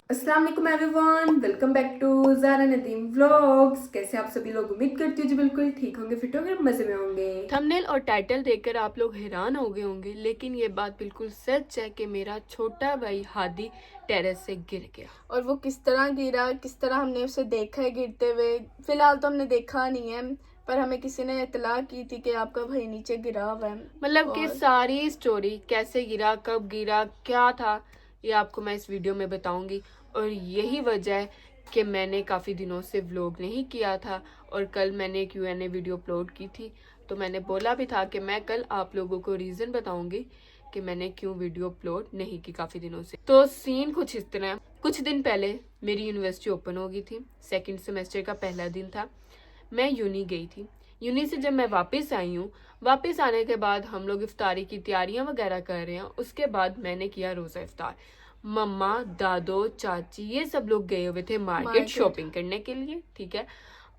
अस्सलाम वालेकुम everyone, welcome back to Zara Nadeem vlogs. कैसे आप सभी लोग? उम्मीद करती हूँ जी बिल्कुल ठीक होंगे, फिट होंगे, मज़े में होंगे। थंबनेल और टाइटल देखकर आप लोग हैरान हो गए होंगे, लेकिन ये बात बिल्कुल सच है कि मेरा छोटा भाई हादी टेरेस से गिर गया। और वो किस तरह गिरा, किस तरह हमने उसे देखा है गिरते हुए, फिलहाल तो हमने देखा नहीं है, पर हमें किसी ने इतला की थी कि आपका भाई नीचे गिरा हुआ है। मतलब कि सारी स्टोरी कैसे गिरा, कब गिरा, क्या था, ये आपको मैं इस वीडियो में बताऊंगी। और यही वजह है कि मैंने काफ़ी दिनों से व्लॉग नहीं किया था और कल मैंने Q&A वीडियो अपलोड की थी। तो मैंने बोला भी था कि मैं कल आप लोगों को रीज़न बताऊंगी कि मैंने क्यों वीडियो अपलोड नहीं की काफ़ी दिनों से। तो सीन कुछ इस तरह, कुछ दिन पहले मेरी यूनिवर्सिटी ओपन हो गई थी, सेकेंड सेमेस्टर का पहला दिन था। मैं यूनी गई थी। यूनी से जब मैं वापस आई हूँ, वापस आने के बाद हम लोग इफ्तारी की तैयारियां वगैरह कर रहे हैं। उसके बाद मैंने किया रोज़ा इफ्तार। मम्मा, दादो, चाची ये सब लोग गए हुए थे मार्केट शॉपिंग करने के लिए, ठीक है।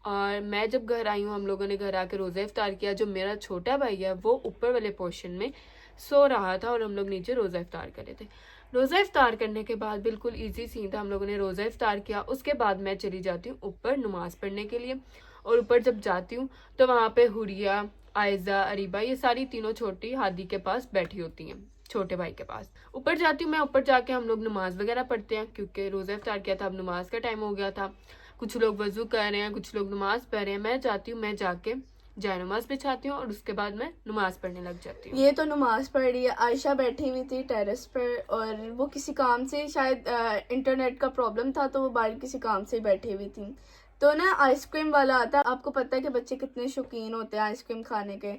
और मैं जब घर आई हूँ, हम लोगों ने घर आके रोज़ा इफ्तार किया। जो मेरा छोटा भाई है वो ऊपर वाले पोर्शन में सो रहा था और हम लोग नीचे रोज़ा इफ्तार कर रहे थे। रोज़ा इफ्तार करने के बाद बिल्कुल इजी सीन था, हम लोगों ने रोज़ा इफ्तार किया। उसके बाद मैं चली जाती हूँ ऊपर नमाज पढ़ने के लिए। और ऊपर जब जाती हूँ तो वहाँ पे हुरिया, आयजा, अरीबा ये सारी तीनों छोटी हादी के पास बैठी होती हैं, छोटे भाई के पास। ऊपर जाती हूँ मैं, ऊपर जाके हम लोग नमाज वगैरह पढ़ते हैं क्योंकि रोज़ा इफ्तार किया था, अब नमाज का टाइम हो गया था। कुछ लोग वजू कर रहे हैं, कुछ लोग नमाज पढ़ रहे हैं। मैं जाती हूँ, मैं जाके जाए नमाज बिछाती हूँ और उसके बाद मैं नमाज पढ़ने लग जाती हूँ। ये तो नमाज पढ़ रही है। आयशा बैठी हुई थी टेरेस पर और वो किसी काम से, शायद इंटरनेट का प्रॉब्लम था, तो वो बाहर किसी काम से बैठी हुई थी। तो ना आइसक्रीम वाला आता, आपको पता है कि बच्चे कितने शौकीन होते हैं आइसक्रीम खाने के।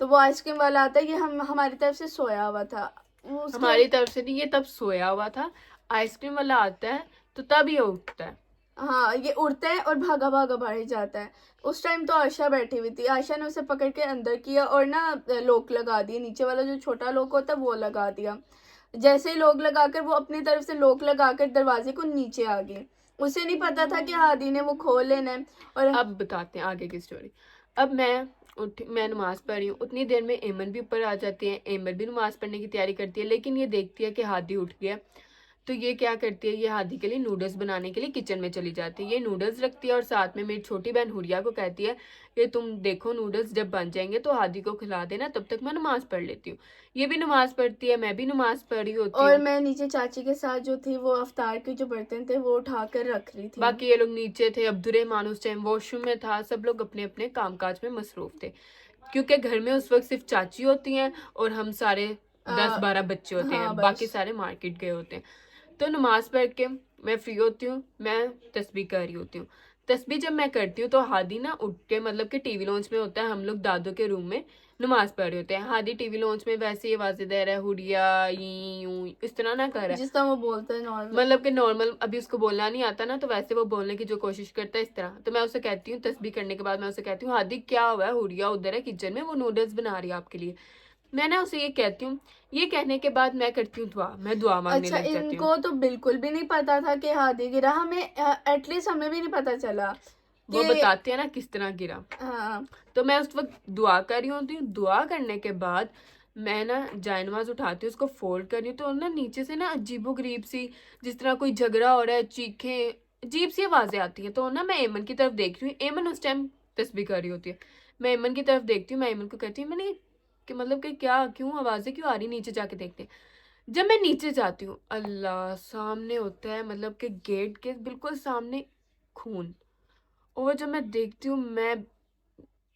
तो वो आइसक्रीम वाला आता है, ये हमारी तरफ से सोया हुआ था। हमारी तरफ से नहीं, ये तब सोया हुआ था। आइसक्रीम वाला आता है तो तब ये उठता है। हाँ, ये उड़ता है और भागा भागा बाहर जाता है। उस टाइम तो आयशा बैठी हुई थी। आयशा ने उसे पकड़ के अंदर किया और ना लॉक लगा दिया, नीचे वाला जो छोटा लॉक होता है वो लगा दिया। जैसे ही लॉक लगाकर वो अपनी तरफ से लॉक लगाकर दरवाजे को नीचे आ गई। उसे नहीं पता था कि हादी ने वो खोल लेना है। और अब बताते हैं आगे की स्टोरी। अब मैं नमाज पढ़ रही हूँ, उतनी देर में एमन भी ऊपर आ जाती है। एमन भी नमाज पढ़ने की तैयारी करती है, लेकिन ये देखती है कि हादी उठ गया। तो ये क्या करती है, ये हादी के लिए नूडल्स बनाने के लिए किचन में चली जाती है। ये नूडल्स रखती है और साथ में मेरी छोटी बहन हुरिया को कहती है कि तुम देखो नूडल्स जब बन जाएंगे तो हादी को खिला देना, तब तक मैं नमाज पढ़ लेती हूँ। ये भी नमाज पढ़ती है, मैं भी नमाज पढ़ रही होती और हूँ। मैं नीचे चाची के साथ जो थी वो अफ्तार के जो बर्तन थे वो उठाकर रख रही थी। बाकी ये लोग नीचे थे। अब्दुर्रहमान उस टाइम वॉशरूम में था। सब लोग अपने अपने कामकाज में मसरूफ थे क्योंकि घर में उस वक्त सिर्फ चाची होती हैं और हम सारे 10-12 बच्चे होते हाँ हैं, बाकी बस। सारे मार्केट गए होते हैं। तो नमाज पढ़ के मैं फ्री होती हूँ, मैं तस्बीह कर रही होती हूँ। तस्बीह जब मैं करती हूँ तो हादी ना उठ के, मतलब कि टीवी लॉन्च में होता है, हम लोग दादों के रूम में नमाज पढ़ रहे होते हैं। हादी टीवी लॉन्च में वैसे ही आवाजें दे रहा है, हुडिया यूं इस तरह ना कर रहा है, जिस तरह वो बोलता है नॉर्मल। मतलब कि नॉर्मल। अभी उसको बोलना नहीं आता ना, तो वैसे वो बोलने की जो कोशिश करता है इस तरह। तो मैं उसे कहती हूँ, तस्बीह करने के बाद मैं उसे कहती हूँ, हादी क्या हुआ है, हुडिया उधर है किचन में, वो नूडल्स बना रही है आपके लिए। मैं ना उसे ये कहती हूँ। ये कहने के बाद मैं करती हूँ दुआ, मैं दुआ मांगने अच्छा, लग जाती हूँ। इनको तो बिल्कुल भी नहीं पता था कि हादी गिरा। हमें एटलीस्ट हमें भी नहीं पता चला वो कि बताते हैं ना किस तरह गिरा। हाँ। तो मैं उस वक्त दुआ कर रही होती हूँ। दुआ करने के बाद मैं ना जायनमाज उठाती हूँ, उसको फोल्ड कर रही हूँ, तो ना नीचे से ना अजीबो गरीब सी, जिस तरह कोई झगड़ा हो रहा है, चीखें, अजीब सी आवाजें आती हैं। तो ना मैं एमन की तरफ देख रही हूँ, एमन उस टाइम तस्बीह कर रही होती है। मैं एमन की तरफ देखती हूँ, मैं एमन को कहती हूँ, मैंने कि मतलब कि क्या, क्यों आवाजें क्यों आ रही, नीचे जाके देखते हैं। जब मैं नीचे जाती हूँ, अल्लाह, सामने होता है, मतलब कि गेट के बिल्कुल सामने खून। और जब मैं देखती हूँ, मैं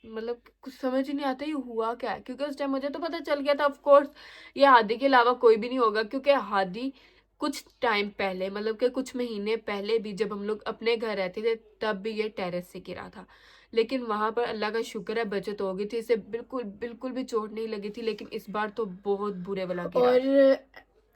मतलब कुछ समझ ही नहीं आता ये हुआ क्या है, क्योंकि उस टाइम मुझे तो पता चल गया था ऑफ कोर्स ये हादी के अलावा कोई भी नहीं होगा, क्योंकि हादी कुछ टाइम पहले, मतलब कि कुछ महीने पहले भी जब हम लोग अपने घर रहते थे तब भी ये टेरेस से गिरा था। लेकिन वहां पर अल्लाह का शुक्र है बचत हो गई थी, इसे बिल्कुल बिल्कुल भी चोट नहीं लगी थी। लेकिन इस बार तो बहुत बुरे वाला गिरा। और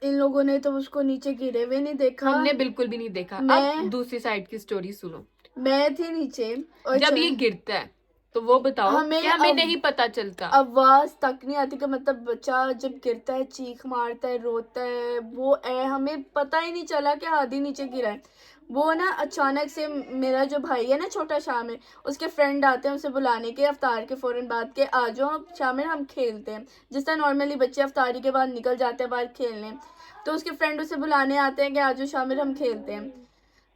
इन लोगों ने तो उसको नीचे गिरे हुए नहीं देखा। हमने बिल्कुल भी नहीं देखा। अब मैं दूसरी साइड की स्टोरी सुनो। मैं थी नीचे और जब ये गिरता है तो वो बताओ कि हमें हमें नहीं पता चलता। आवाज तक नहीं आती कि मतलब बच्चा जब गिरता है चीख मारता है, रोता है, वो है, हमें पता ही नहीं चला कि हादी नीचे गिरा है। वो ना अचानक से मेरा जो भाई है ना छोटा शामिर, उसके फ्रेंड आते हैं उसे बुलाने के अफ्तार के फ़ौरन बाद के, आ जाओ शामिर हम खेलते हैं। जिस तरह नॉर्मली बच्चे अफ्तारी के बाद निकल जाते हैं बाहर खेलने, तो उसके फ्रेंड उसे बुलाने आते हैं कि आ जाओ शामिर हम खेलते हैं।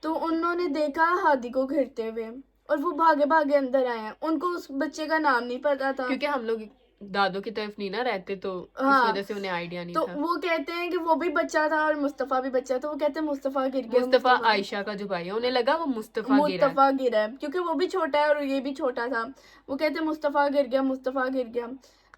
तो उन्होंने देखा हादी को घिरते हुए और वो भागे भागे अंदर आए हैं। उनको उस बच्चे का नाम नहीं पता था, क्योंकि हम लोग दादों की तरफ नहीं ना रहते, तो इस हाँ, वजह से उन्हें आइडिया नहीं तो था। वो कहते हैं कि वो भी बच्चा था और मुस्तफ़ा भी बच्चा, तो वो कहते हैं मुस्तफ़ा गिर गया, मुस्तफा आयशा का जो भाई है, उन्हें लगा वो मुस्तफा गिरा है। मुस्तफ़ा गिरा है क्योंकि वो भी छोटा है और ये भी छोटा था। वो कहते हैं मुस्तफ़ा गिर गया, मुस्तफ़ा गिर गया।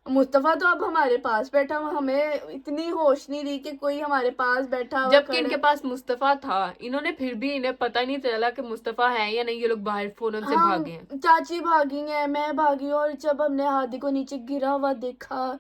मुस्तफ़ा तो अब हमारे पास बैठा हुआ, हमें इतनी होश नहीं रही कि कोई हमारे पास बैठा हुआ जबकि खड़ा इनके है। पास मुस्तफा था, इन्होंने फिर भी, इन्हें पता ही नहीं चला कि मुस्तफा है या नहीं। ये लोग बाहर फौरन से हम भागे हैं। चाची भागी हैं, मैं भागी, और जब हमने हादी को नीचे गिरा हुआ देखा,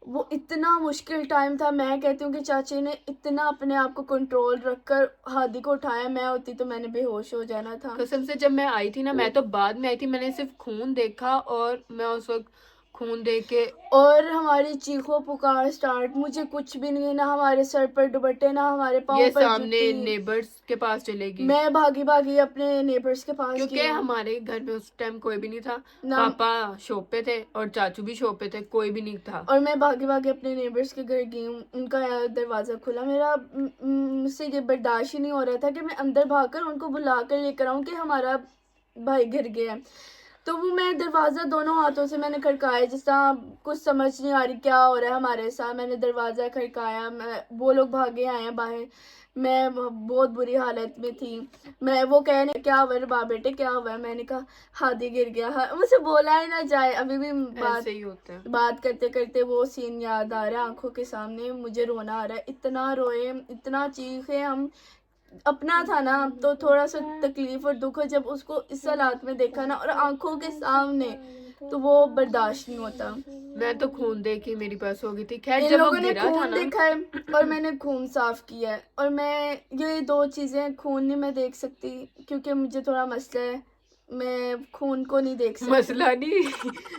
वो इतना मुश्किल टाइम था। मैं कहती हूँ कि चाची ने इतना अपने आप को कंट्रोल रखकर हादी को उठाया, मैं होती तो मैंने बेहोश हो जाना था। कसम से जब मैं आई थी ना, मैं तो बाद में आई थी, मैंने सिर्फ खून देखा और मैं उस वक्त खून देख के, और हमारी चीखों पुकार स्टार्ट, मुझे कुछ भी नहीं, ना हमारे सर पर दुपट्टे, ना हमारे पाँव ये पर सामने जूती। नेबर्स के पास चलेगी, मैं भागी भागी अपने नेबर्स के पास क्योंकि गई हमारे घर में उस टाइम कोई भी नहीं था। ना, पापा शॉप पे थे और चाचू भी शॉप पे थे, कोई भी नहीं था। और मैं भागे भागे अपने नेबर्स के घर गई हूँ। उनका दरवाज़ा खुला, मेरा मुझसे ये बर्दाश्त ही नहीं हो रहा था कि मैं अंदर भागकर उनको बुला कर लेकर आऊँ कि हमारा भाई गिर गया है। तो वो मैं दरवाज़ा दोनों हाथों से मैंने खड़काया, जिस तरह कुछ समझ नहीं आ रही क्या हो रहा है हमारे साथ। मैंने दरवाज़ा खड़काया, वो लोग भागे आए हैं बाहर। मैं बहुत बुरी हालत में थी। मैं वो कह रहे क्या हुआ रे बाप बेटे, क्या हुआ है? मैंने कहा हादी गिर गया। मुझे बोला ही ना जाए, अभी भी ऐसे ही होता है। बात करते करते वो सीन याद आ रहा है आंखों के सामने। मुझे रोना आ रहा है, इतना रोए, इतना चीखे हम। अपना था ना तो थोड़ा सा तकलीफ और दुख है, जब उसको इस हालात में देखा ना और आंखों के सामने, तो वो बर्दाश्त नहीं होता। मैं तो खून देख के मेरी बस हो गई थी। खैर इन जब वो लोगों ने गिरा था खून ना, देखा है और मैंने खून साफ किया है, और मैं ये दो चीजें, खून नहीं मैं देख सकती क्योंकि मुझे थोड़ा मसला है, मैं खून को नहीं देख सकती। मसला नहीं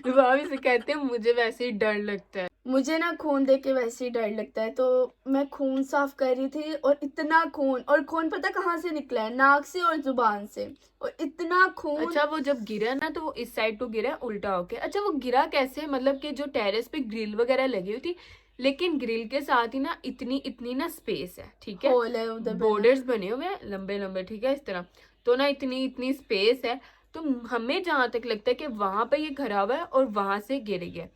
भाभी से कहते हैं, मुझे वैसे ही डर लगता है। मुझे ना खून देख के वैसे ही डर लगता है, तो मैं खून साफ कर रही थी और इतना खून, और खून पता कहाँ से निकला है? नाक से और जुबान से, और इतना खून। अच्छा वो जब गिरा ना, तो वो इस साइड को गिरा उल्टा होके। अच्छा वो गिरा कैसे? मतलब कि जो टेरेस पे ग्रिल वगैरह लगी हुई थी, लेकिन ग्रिल के साथ ही ना इतनी इतनी ना स्पेस है, ठीक है, होल है उधर बॉर्डर्स बने हुए हैं लंबे लंबे, ठीक है, इस तरह। तो ना इतनी इतनी स्पेस है, तो हमें जहां तक लगता है कि वहां पे ये खड़ा हुआ है और वहां से गिर गया।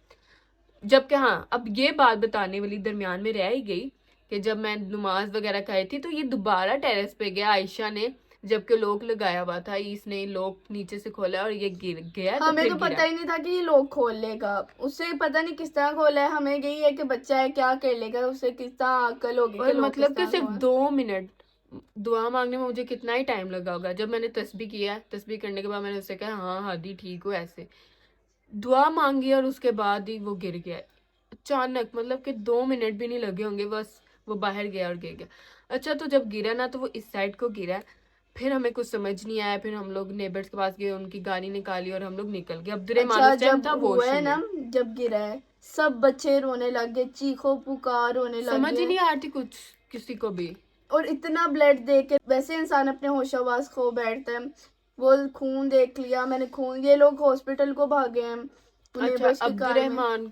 जबकि हाँ, अब ये बात बताने वाली दरमियान में रह ही गई कि जब मैं नमाज वगैरह खाई थी, तो ये दोबारा टेरेस पे गया आयशा ने, जबकि लॉक लगाया हुआ था। इसने लॉक नीचे से खोला और ये गिर गया। तो हमें फिर तो गिरा। पता ही नहीं था कि ये लोग खोल लेगा। उसे पता नहीं किस तरह खोला है, हमें यही है कि बच्चा है क्या कर लेगा, उसे किस तरह अकल होगी कि और लोग मतलब कि किस सिर्फ तरह 2 मिनट दुआ मांगने में मुझे कितना ही टाइम लगा होगा। जब मैंने तस्बीह किया, तस्बीह करने के बाद मैंने उससे कहा हाँ हादी ठीक हो, ऐसे दुआ मांगी और उसके बाद ही वो गिर गया अचानक। मतलब कि 2 मिनट भी नहीं लगे होंगे, बस वो बाहर गया और गिर गया। अच्छा तो जब गिरा ना, तो वो इस साइड को गिरा। फिर हमें कुछ समझ नहीं आया, फिर हम लोग नेबर्स के पास गए, उनकी गाड़ी निकाली और हम लोग निकल गए। अब्दुर्रहमान अच्छा उस टाइम जब था हुआ है वॉशरूम ना, में। जब गिरा है, सब बच्चे रोने लग गए, चीखो पुकार रोने लग समझ ही गए, नहीं आ रही थी कुछ किसी को भी। और इतना ब्लड देख के वैसे इंसान अपने होशाबाज खो बैठता है। वो खून देख लिया मैंने, खून, ये लोग हॉस्पिटल को भागे हैं अच्छा नेबर्स की कार में। अब्दुर्रहमान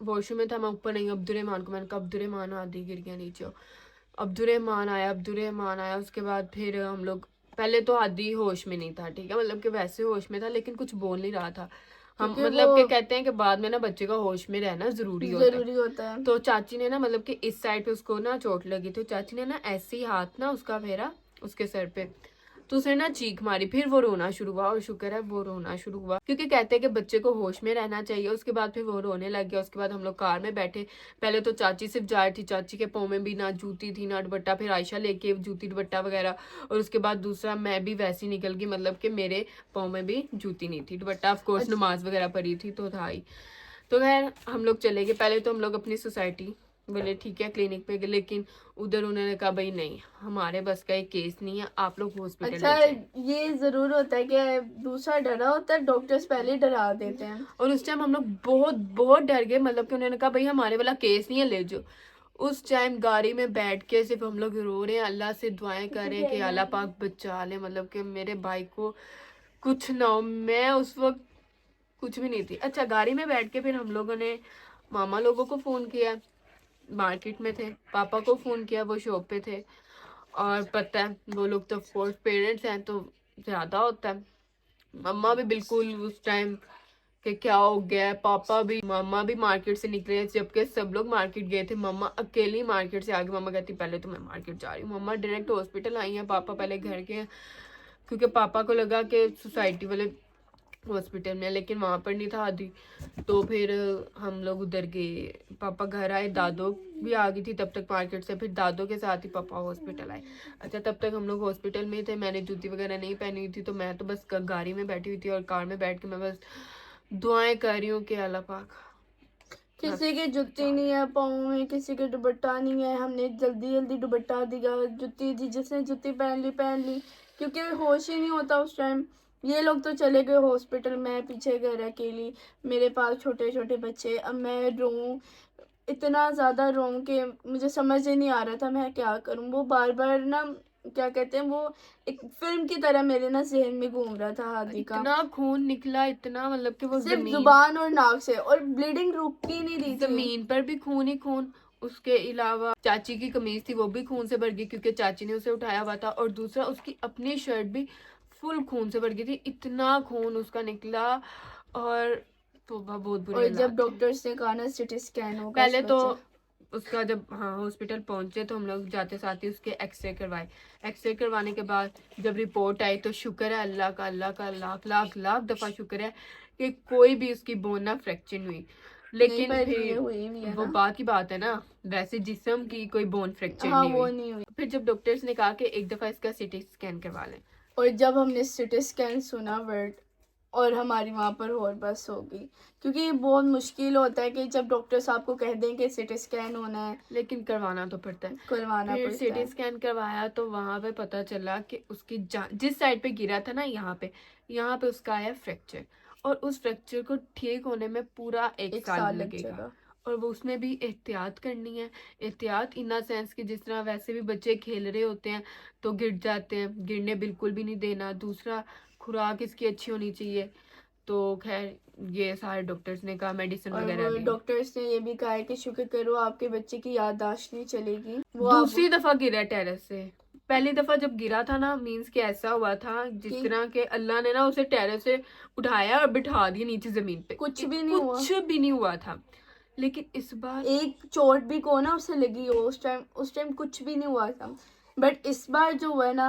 वॉशरूम में था, मैं ऊपर नहीं। अब्दुर्रहमान को मैंने कहा अब्दुर्रहमान आदि गिर गया नीचे। अब्दुर्रहमान आया, अब्दुर्रहमान आया। उसके बाद फिर हम लोग, पहले तो आदि होश में नहीं था, ठीक है, मतलब कि वैसे होश में था लेकिन कुछ बोल नहीं रहा था। हम क्योंकि मतलब वो कि कहते हैं कि बाद में ना बच्चे का होश में रहना जरूरी होता है। जरूरी होता है। तो चाची ने ना, मतलब कि इस साइड पे उसको ना चोट लगी, तो चाची ने ना ऐसे ही हाथ ना उसका फेरा उसके सर पे, तो उसने ना चीख मारी। फिर वो रोना शुरू हुआ, और शुक्र है वो रोना शुरू हुआ, क्योंकि कहते हैं कि बच्चे को होश में रहना चाहिए। उसके बाद फिर वो रोने लग गया। उसके बाद हम लोग कार में बैठे। पहले तो चाची सिर्फ जा रही थी, चाची के पाँव में भी ना जूती थी ना दुपट्टा, फिर आयशा लेके जूती दुपट्टा वगैरह, और उसके बाद दूसरा मैं भी वैसी निकल गई, मतलब कि मेरे पाँव में भी जूती नहीं थी, दुपट्टा ऑफकोर्स नमाज वगैरह पढ़ी थी तो था ही। तो खैर हम लोग चले गए। पहले तो हम लोग अपनी सोसाइटी बोले ठीक है क्लिनिक पे गए, लेकिन उधर उन्होंने कहा भाई नहीं, हमारे बस का एक केस नहीं है, आप लोग हॉस्पिटल ले अच्छा जाइए। ये जरूर होता है कि दूसरा डरा होता है, डॉक्टर्स पहले डरा देते हैं। और उस टाइम हम लोग बहुत बहुत डर गए, मतलब कि उन्होंने कहा भाई हमारे वाला केस नहीं है, ले जाओ। उस टाइम गाड़ी में बैठ के सिर्फ हम लोग रो रहे हैं, अल्लाह से दुआएं कर रहे हैं कि अल्लाह पाक बचा ले, मतलब कि मेरे भाई को कुछ ना हो। मैं उस वक्त कुछ भी नहीं थी। अच्छा, गाड़ी में बैठ के फिर हम लोगों ने मामा लोगों को फ़ोन किया, मार्केट में थे, पापा को फ़ोन किया, वो शॉप पे थे। और पता है वो लोग तो फोर्थ पेरेंट्स हैं तो ज़्यादा होता है। मम्मा भी बिल्कुल उस टाइम कि क्या हो गया है, पापा भी, मम्मा भी मार्केट से निकले जबकि सब लोग मार्केट गए थे, मम्मा अकेली मार्केट से आ गई। मम्मा कहती पहले तो मैं मार्केट जा रही हूँ। मम्मा डायरेक्ट हॉस्पिटल आई हैं, पापा पहले घर के हैं, क्योंकि पापा को लगा कि सोसाइटी वाले हॉस्पिटल में, लेकिन वहाँ पर नहीं था आदि। तो फिर हम लोग उधर गए, पापा घर आए, दादो भी आ गई थी तब तक मार्केट से, फिर दादो के साथ ही पापा हॉस्पिटल आए। अच्छा, तब तक हम लोग हॉस्पिटल में ही थे। मैंने जूती वगैरह नहीं पहनी हुई थी, तो मैं तो बस गाड़ी में बैठी हुई थी और कार में बैठ के मैं बस दुआएं कर रही हूँ कि अल्लाह पाक। किसी की जुत्ती नहीं है पाँव में, किसी के दुपट्टा नहीं है, हमने जल्दी जल्दी दुपट्टा दिया, जुत्ती दी, जिसने जुत्ती पहन ली क्योंकि होश ही नहीं होता उस टाइम। ये लोग तो चले गए हॉस्पिटल, मैं पीछे घर अकेली, मेरे पास छोटे छोटे बच्चे। अब मैं रोऊं, इतना ज़्यादा रोऊं कि मुझे समझ ही नहीं आ रहा था मैं क्या करूं। वो बार बार ना, क्या कहते हैं, वो एक फिल्म की तरह मेरे ना जहन में घूम रहा था हादी का। इतना खून निकला, इतना, मतलब कि वो सिर्फ जमीन, जुबान और नाक से, और ब्लीडिंग रुक ही नहीं रही थी। जमीन पर भी खून ही खून। उसके अलावा चाची की कमीज थी वो भी खून से भर गई क्योंकि चाची ने उसे उठाया हुआ था, और दूसरा उसकी अपनी शर्ट भी फुल खून से भर गई थी, इतना खून उसका निकला। और तो बहुत बुरी और जब हालात थे। डॉक्टर्स ने कहा ना सिटी स्कैन होगा पहले इस तो बच्चे, उसका जब हाँ हॉस्पिटल पहुंचे तो हम लोग जाते साथ ही उसके एक्सरे करवाए। एक्सरे करवाने के बाद जब रिपोर्ट आई तो शुक्र है अल्लाह का, अल्लाह का लाख लाख लाख दफा शुक्र है कि कोई भी उसकी बोन ना फ्रैक्चर नहीं हुई। नहीं लेकिन पर ये फिर हुई भी है वो ना। बात की बात है ना, वैसे जिस्म की कोई बोन फ्रैक्चर हाँ नहीं वो हुई। नहीं हुई। फिर जब डॉक्टर्स ने कहा कि एक दफा इसका सीटी स्कैन करवा लें, और जब हमने सिटी स्कैन सुना वर्ड, और हमारी वहाँ पर और बस हो गई, क्योंकि ये बहुत मुश्किल होता है कि जब डॉक्टर्स आपको कह दें कि सिटी स्कैन होना है, लेकिन करवाना तो पड़ता है। करवाना फिर पड़ता सीटी है। स्कैन करवाया तो वहां पे पता चला कि उसकी जिस साइड पे गिरा था ना, यहाँ पे उसका आया फ्रैक्चर, और उस फ्रैक्चर को ठीक होने में पूरा एक एक साल साल लग लगेगा। जाएगा। और वो उसमें भी एहतियात करनी है। एहतियात इन द सेंस कि जिस तरह वैसे भी बच्चे खेल रहे होते हैं तो गिर जाते हैं, गिरने बिल्कुल भी नहीं देना। दूसरा, खुराक इसकी अच्छी होनी चाहिए। तो खैर ये सारे डॉक्टर्स ने कहा, मेडिसिन और वगैरह वो दी। डॉक्टर्स ने ये भी कहा है कि शुक्र करो आपके बच्चे की याददाश्त नहीं चलेगी, वो दूसरी आप दफा गिरा टेरेस से। पहली दफा जब गिरा था ना, मीन्स कि ऐसा हुआ था जिस कि तरह के अल्लाह ने ना उसे टेरेस से उठाया और बिठा दिया नीचे जमीन पे, कुछ भी नहीं हुआ। कुछ भी नहीं हुआ था। लेकिन इस बार एक चोट भी को ना उसे लगी हो, उस टाइम कुछ भी नहीं हुआ था। बट इस बार जो हुआ ना,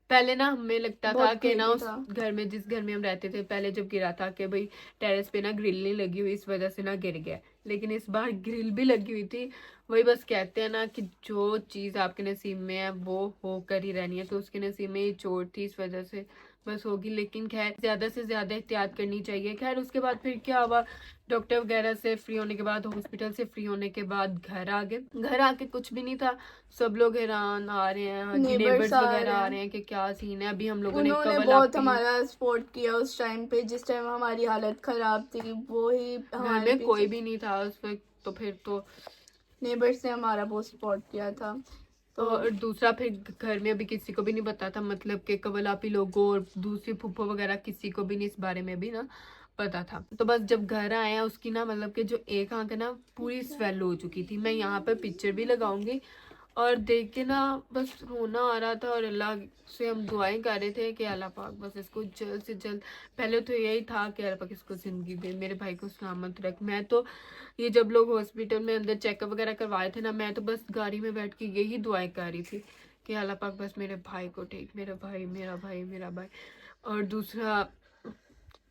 पहले ना हमें लगता था बहुत कि ना क्रेजी उस था। घर में, जिस घर में हम रहते थे पहले जब गिरा था, कि भाई टेरेस पे ना ग्रिल नहीं लगी हुई इस वजह से ना गिर गया। लेकिन इस बार ग्रिल भी लगी हुई थी। वही बस कहते हैं ना कि जो चीज़ आपके नसीब में है वो होकर ही रहनी है, तो उसके नसीब में ये चोट थी इस वजह से बस होगी। लेकिन खैर ज्यादा से ज्यादा एहतियात करनी चाहिए। खैर उसके बाद फिर क्या हुआ, डॉक्टर वगैरह से फ्री होने के बाद, हॉस्पिटल से फ्री होने के बाद घर आ गए। घर आके कुछ भी नहीं था, सब लोग हैरान आ रहे हैं, नेबर्स नेबर्स आ वगैरह रहे आ हैं, रहे हैं कि क्या सीन है। अभी हम लोगों ने उन्होंने कवल बहुत आपी, हमारा सपोर्ट किया उस टाइम पे, जिस टाइम हमारी हालत खराब थी वो ही घर हमारे में कोई पीछे। भी नहीं था उस वक्त, तो फिर तो। नेबर्स ने हमारा बहुत सपोर्ट किया था। तो और दूसरा फिर घर में अभी किसी को भी नहीं पता था, मतलब कि कवल आपी लोगों और दूसरी फूफो वगैरह किसी को भी नहीं इस बारे में भी ना पता था। तो बस जब घर आए हैं उसकी ना, मतलब कि जो एक आंख है ना पूरी स्वेल हो चुकी थी। मैं यहाँ पर पिक्चर भी लगाऊंगी। और देख के ना बस रोना आ रहा था, और अल्लाह से हम दुआएं कर रहे थे कि अल्लाह पाक बस इसको जल्द से जल्द, पहले तो यही था कि अल्लाह पाक इसको जिंदगी दे, मेरे भाई को सलामत रख। मैं तो ये जब लोग हॉस्पिटल में अंदर चेकअप वगैरह करवाए थे ना, मैं तो बस गाड़ी में बैठ के यही दुआएं कर रही थी कि अल्लाह पाक बस मेरे भाई को ठीक, मेरा भाई मेरा भाई मेरा भाई। और दूसरा,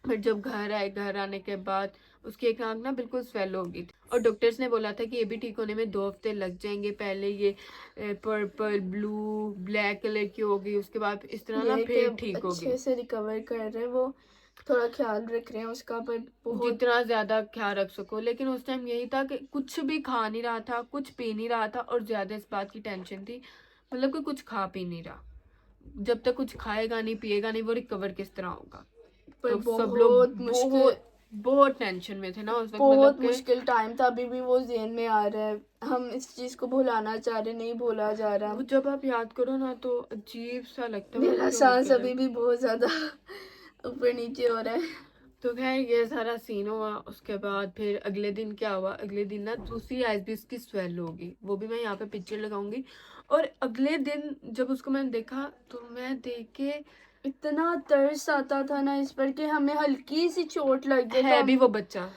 फिर जब घर आए, घर आने के बाद उसकी एक आंख ना बिल्कुल स्वेल हो गई थी, और डॉक्टर्स ने बोला था कि ये भी ठीक होने में 2 हफ्ते लग जाएंगे। पहले ये पर्पल ब्लू ब्लैक कलर की होगी, उसके बाद इस तरह ना ये कि फिर ठीक होगी। अच्छे से रिकवर कर रहे हैं, वो थोड़ा ख्याल रख रहे हैं उसका, पर बहुत। जितना ज्यादा ख्याल रख सको। लेकिन उस टाइम यही था कि कुछ भी खा नहीं रहा था, कुछ पी नहीं रहा था, और ज्यादा इस बात की टेंशन थी, मतलब कि कुछ खा पी नहीं रहा। जब तक कुछ खाएगा नहीं पिएगा नहीं वो रिकवर किस तरह होगा। पर तो सब लोग बहुत मुश्किल, बहुत बहुत टेंशन में थे ना उस वक्त, बहुत मतलब कि मुश्किल टाइम था, अभी भी वो ज़हन में आ रहा है। हम इस चीज को भुलाना चाह रहे, नहीं भूला जा रहा। वो जब आप याद करो ना तो अजीब सा लगता है, मेरा मतलब कि हो सांस क्या अभी रहा है। भी बहुत ज्यादा ऊपर नीचे हो रहा है। तो खैर ये सारा सीन हुआ। उसके बाद फिर अगले दिन क्या हुआ, अगले दिन ना दूसरी आईबीएस की स्वेल होगी, वो भी मैं यहाँ पे पिक्चर लगाऊंगी। और अगले दिन जब उसको मैंने देखा तो मैं देख के, इतना तरस आता था ना इस पर कि हमें हल्की सी चोट लग जाए तो है भी वो बच्चा,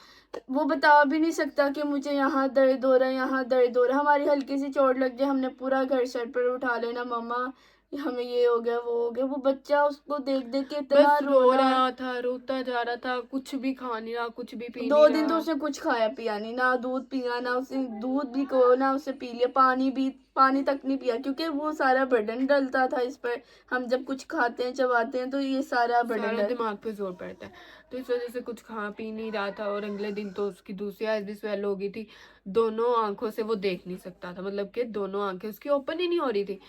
वो बता भी नहीं सकता कि मुझे यहाँ दर्द हो रहा है, यहाँ दर्द हो रहा है। हमारी हल्की सी चोट लग जाए, हमने पूरा घर सर पर उठा लेना, मम्मा हमें ये हो गया वो हो गया। वो बच्चा उसको देख देख के इतना बस रो रोना। रहा था, रोता जा रहा था, कुछ भी खा नहीं रहा, कुछ भी पी नहीं 2 दिन तो रहा। उसने कुछ खाया पिया नहीं, ना दूध पिया, ना उसने दूध भी को ना उसे पी लिया, पानी भी, पानी तक नहीं पिया, क्योंकि वो सारा बर्डन डलता था इस पर। हम जब कुछ खाते हैं चबाते हैं तो ये सारा बर्डन सारा डल। दिमाग पे जोर पड़ता है, तो इस वजह से कुछ खा पी नहीं रहा था। और अगले दिन तो उसकी दूसरी आईज भी स्वेल हो गई थी, दोनों आंखों से वो देख नहीं सकता था, मतलब कि दोनों आंखें उसकी ओपन ही नहीं हो रही थी।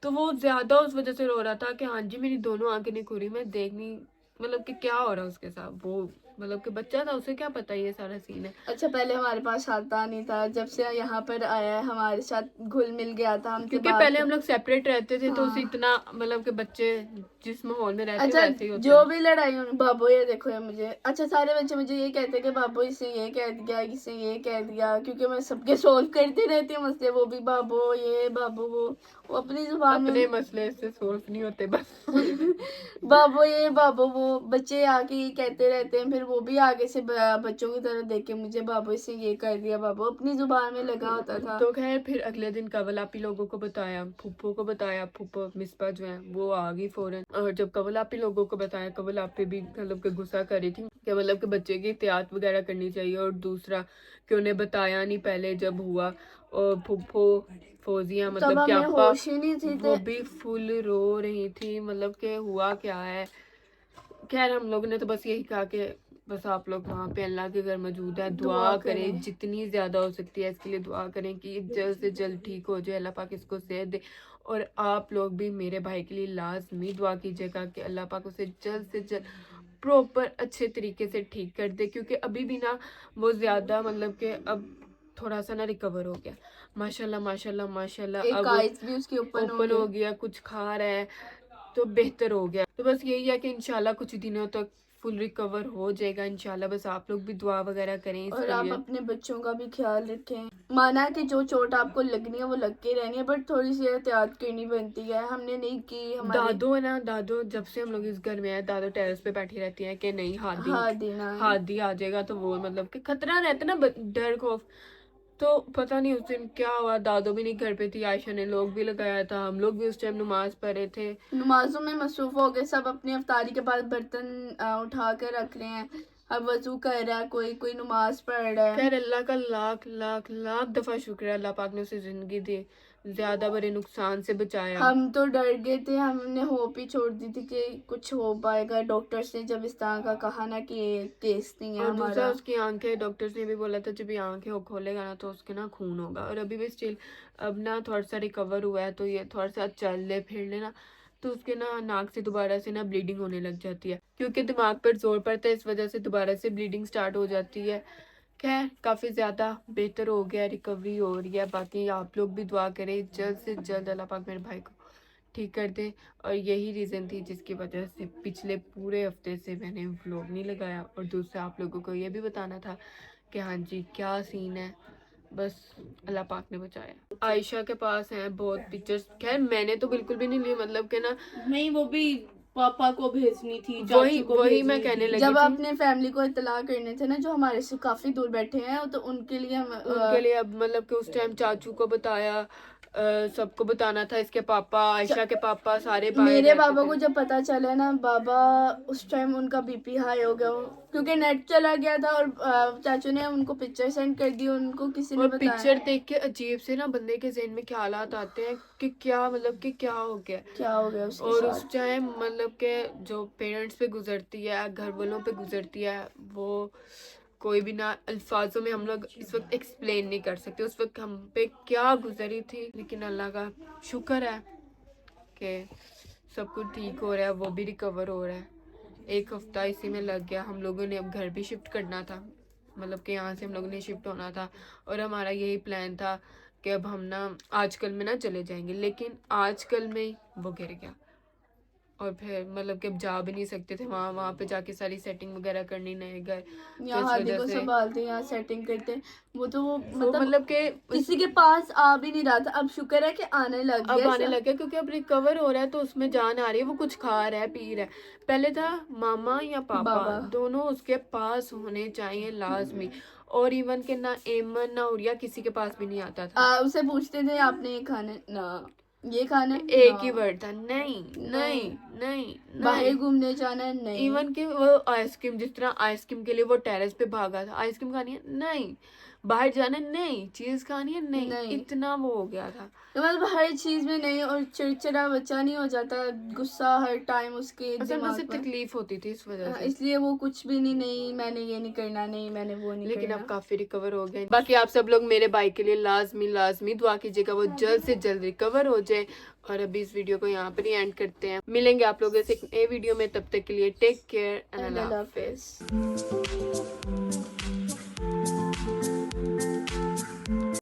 तो वो ज्यादा उस वजह से रो रहा था कि हाँ जी मेरी दोनों आंखें नहीं खुल रही, मैं देख नहीं, मतलब कि क्या हो रहा है उसके साथ। वो मतलब कि बच्चा था, उसे क्या पता ये सारा सीन है। अच्छा, पहले हमारे पास आता नहीं था, जब से यहाँ पर आया है हमारे साथ घुल मिल गया था, हमसे क्योंकि बात। पहले हम लोग सेपरेट रहते थे तो उसे हाँ। इतना, मतलब कि बच्चे जिस माहौल में रहते हैं अच्छा, वैसे ही होते जो हैं। भी लड़ाई हो, बाबू ये देखो ये मुझे, अच्छा सारे बच्चे मुझे ये कहते हैं कि बाबू इससे ये कह दिया, इससे ये कह दिया, क्योंकि मैं सबके सोल्व करती रहती हूँ मसले। वो भी बाबू ये बाबू वो अपनी जुबान अपने में मसले इससे सोल्व नहीं होते बस। बाबू ये बाबू वो, बच्चे आके ये कहते रहते हैं, फिर वो भी आगे से बच्चों की तरह देख के मुझे बाबू इससे ये कर दिया, बाबू अपनी जुबान में लगा होता था। तो खैर फिर अगले दिन कवलापी लोगों को बताया, फूफो को बताया, फूफो मिसपा जो है वो आ गई फौरन। और जब कवलापी लोगों को बताया, कवलापी भी मतलब कि गुस्सा कर रही थी कि मतलब कि बच्चे की एहतियात वगैरह करनी चाहिए, और दूसरा कि उन्हें बताया नहीं पहले जब हुआ। और फूफो फौजिया तब मतलब कि हमें आपा, होश ही नहीं थी वो भी फुल रो रही थी, मतलब कि हुआ क्या है। खैर हम लोगों ने तो बस यही कहा कि बस आप लोग वहाँ पे अल्लाह के घर मौजूद है, दुआ करें, जितनी ज्यादा हो सकती है इसके लिए दुआ करें कि जल्द से जल्द ठीक हो जाए, अल्लाह पाक इसको सेहत दे। और आप लोग भी मेरे भाई के लिए लाजमी दुआ कीजिएगा कि अल्लाह पाक उसे जल्द से जल्द प्रॉपर अच्छे तरीके से ठीक कर दे, क्योंकि अभी भी ना वो ज्यादा, मतलब कि अब थोड़ा सा ना रिकवर हो गया, माशाल्लाह माशाल्लाह माशाल्लाह। एक अब आइस भी उसकी ओपन हो गया, कुछ खा रहा है, तो बेहतर हो गया। तो बस यही है कि इंशाल्लाह कुछ दिनों तक फुल रिकवर हो जाएगा इंशाल्लाह। बस आप लोग भी दुआ वगैरह करें और इसके आप लिए। अपने बच्चों का भी ख्याल रखें। माना कि जो चोट आपको लगनी है वो लग के रहनी है, बट थोड़ी सी एहतियात करनी बनती है, हमने नहीं की। हमारे दादो है ना, दादो जब से हम लोग इस घर में आए, दादो टेरेस पे बैठी रहती है कि नहीं हादी, हाँ दीना है। हादी आ जाएगा, तो वो मतलब कि खतरा रहता है ना, डर खौफ। तो पता नहीं उस दिन क्या हुआ, दादो भी नहीं घर पे थी, आयशा ने लोग भी लगाया था, हम लोग भी उस टाइम नमाज पढ़ रहे थे। नमाजों में मसरूफ हो गए सब, अपनी अफ्तारी के बाद बर्तन उठा कर रख रहे हैं, अब वजू कर रहा है, कोई कोई नमाज पढ़ रहा है। खैर अल्लाह का लाख लाख लाख दफा शुक्र है, अल्लाह पाक ने उसे जिंदगी दी, ज्यादा बड़े नुकसान से बचाया। हम तो डर गए थे, हमने होप ही छोड़ दी थी कि कुछ हो पाएगा। डॉक्टर्स ने जब इस तरह का कहा ना कि ये केस नहीं है और दूसरा हमारा। उसकी आंखें, डॉक्टर्स ने भी बोला था जब ये आंखें वो खोलेगा ना तो उसके ना खून होगा, और अभी भी स्टिल अब ना थोड़ा सा रिकवर हुआ है, तो ये थोड़ा सा चल ले फिर लेना, तो उसके ना नाक से दोबारा से ना ब्लीडिंग होने लग जाती है, क्योंकि दिमाग पर जोर पड़ता है, इस वजह से दोबारा से ब्लीडिंग स्टार्ट हो जाती है। खैर काफ़ी ज़्यादा बेहतर हो गया, रिकवरी हो रही है। बाकी आप लोग भी दुआ करें जल्द से जल्द अल्लाह पाक मेरे भाई को ठीक कर दे। और यही रीज़न थी जिसकी वजह से पिछले पूरे हफ्ते से मैंने व्लॉग नहीं लगाया, और दूसरा आप लोगों को ये भी बताना था कि हाँ जी क्या सीन है। बस अल्लाह पाक ने बचाया। आयशा के पास हैं बहुत पिक्चर्स, खैर मैंने तो बिल्कुल भी नहीं ली, मतलब कि ना नहीं, वो भी पापा को भेजनी थी, वही चाचू को वही मैं भेजनी कहने थी। लगी जब थी, अपने फैमिली को इतला करने थे ना, जो हमारे से काफी दूर बैठे हैं, तो उनके लिए हम उनके लिए अब मतलब कि उस टाइम चाचू को बताया, सबको बताना था, इसके पापा, आयशा के पापा सारे बाहर मेरे रहते बाबा थे। को जब पता चला ना, बाबा उस टाइम उनका बीपी हाई हो गया, क्योंकि नेट चला गया था, और चाचू ने उनको पिक्चर सेंड कर दी, उनको किसी ने और बताया। पिक्चर देख के अजीब से ना बंदे के ज़हन में ख्यालात आते हैं कि क्या, मतलब कि क्या हो गया। क्या हो गया उसके और साथ। उस टाइम मतलब के जो पेरेंट्स पे गुजरती है, घर वालों पे गुजरती है, वो कोई भी ना अल्फाजों में हम लोग इस वक्त एक्सप्लेन नहीं कर सकते उस वक्त हम पे क्या गुजरी थी। लेकिन अल्लाह का शुक्र है कि सब कुछ ठीक हो रहा है, वो भी रिकवर हो रहा है। 1 हफ्ता इसी में लग गया। हम लोगों ने अब घर भी शिफ्ट करना था, मतलब कि यहाँ से हम लोगों ने शिफ्ट होना था और हमारा यही प्लान था कि अब हम ना आजकल में ना चले जाएंगे, लेकिन आजकल में ही वो गिर गया और फिर मतलब कि अब जा भी नहीं सकते थे वहाँ पे जाके सारी सेटिंग वगैरह करनी नए घर, तो यहाँ इस हादी वजह को से संभालते, यहाँ सेटिंग करते, वो तो वो वो मतलब मतलब कि किसी के पास आ भी नहीं रहा था। अब शुक्र है कि आने लग अब गया आने सब। लग गया क्योंकि अब रिकवर हो रहा है तो उसमें जान आ रही है, वो कुछ खा रहा है पी रहा है। पहले था मामा या पापा बाबा। दोनों उसके पास होने चाहिए लाजमी, और इवन के ना एमन ना उड़िया किसी के पास भी नहीं आता था। उसे पूछते थे आपने ये खाना ना, ये खाना है? एक ही ना। वर्ड था, नहीं नहीं नहीं बाहर नहीं। घूमने जाना है? नहीं। इवन कि वो आइसक्रीम, जिस तरह आइसक्रीम के लिए वो टेरेस पे भागा था, आइसक्रीम खानी है नहीं, बाहर जाना है नहीं, चीज खानी है नहीं, नहीं। इतना वो हो गया था। तो मतलब हर चीज में नहीं, और चिड़चिड़ा बच्चा नहीं हो जाता, गुस्सा हर टाइम उसके असल में दिमाग उसे पर। तकलीफ होती थी इस वजह से, इसलिए वो कुछ भी नहीं, नहीं मैंने ये नहीं करना, नहीं मैंने वो नहीं लेकिन अब करना। काफी रिकवर हो गए। बाकी आप सब लोग मेरे भाई के लिए लाजमी लाजमी दुआ कीजिएगा, वो जल्द से जल्द रिकवर हो जाए। और अभी इस वीडियो को यहाँ पर ही एंड करते हैं, मिलेंगे आप लोगों से एक नए वीडियो में, तब तक के लिए टेक केयर एंड अल्लाह हाफिज।